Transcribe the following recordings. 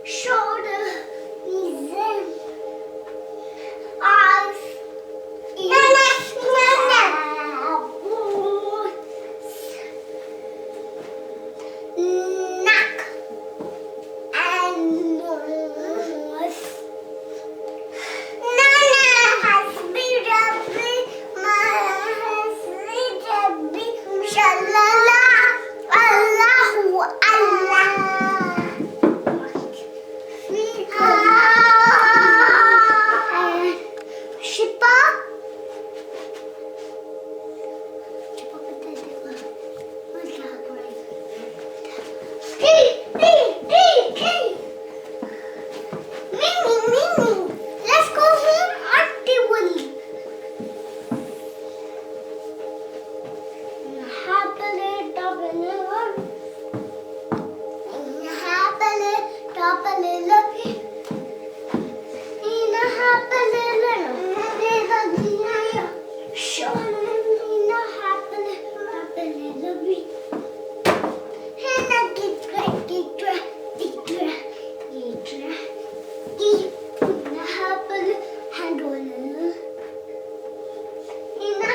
shoulder, knees, eyes, ears, neck, and nose. Let's go home, Auntie Willie. Happily double happily lucky. In a happily show in a happily lucky. In a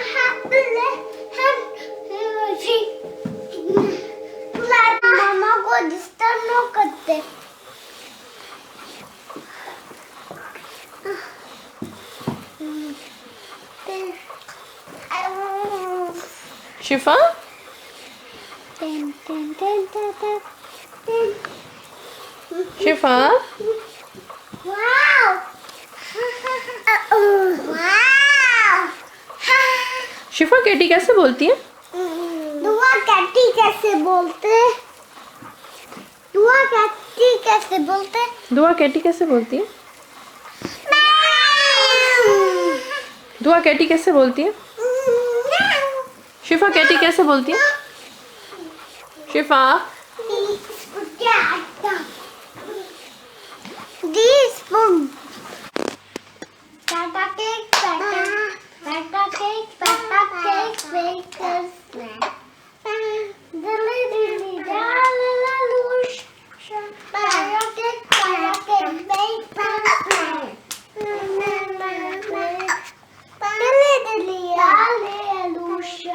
मामा को disturb न करते. शिफा शिफा wow शिफा केटी कैसे बोलती है? दुआ Katie कैसे बोलते? दुआ कैटी कैसे बोलते? दुआ केटी कैसे बोलती है? दुआ केटी कैसे बोलती है? शिफा केटी कैसे बोलती है? शिफा Pata cake, pata cake, bakers snack. Dilly dilly dallaloosh. Pata cake, bakers snack. Dilly dilly dallaloosh.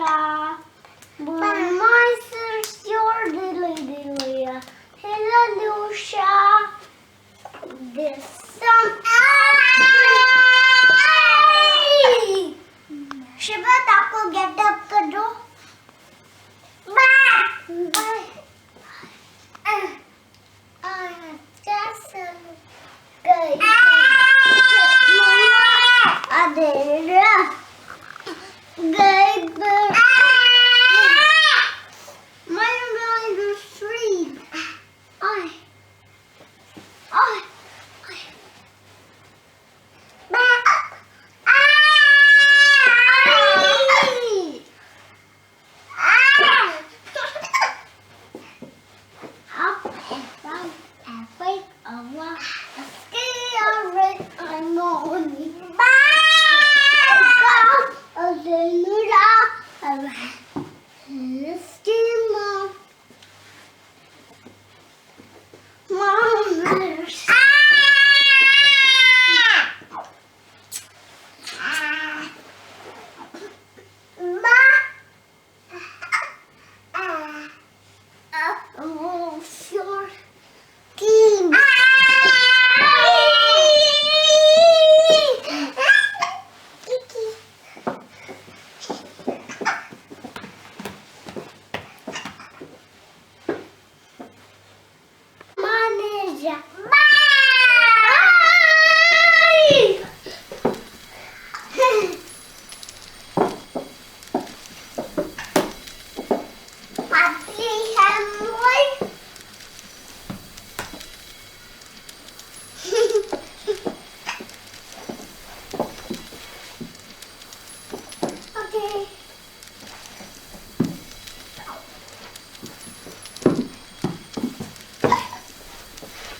My sister's your dilly dilly. Hallaloosh. This some Shiva आपको गेट अप कर दो.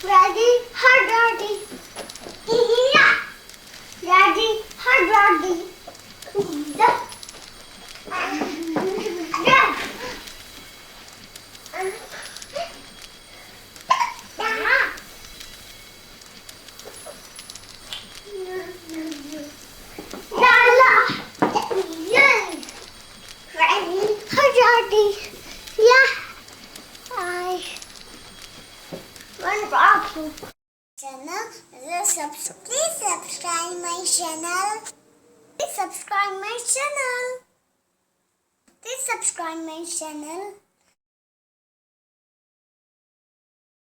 Ready, hard, ready. Yeah. Ready, hard, ready. Yeah. One drop. Channel. Please subscribe my channel. Please subscribe my channel. Please subscribe my channel.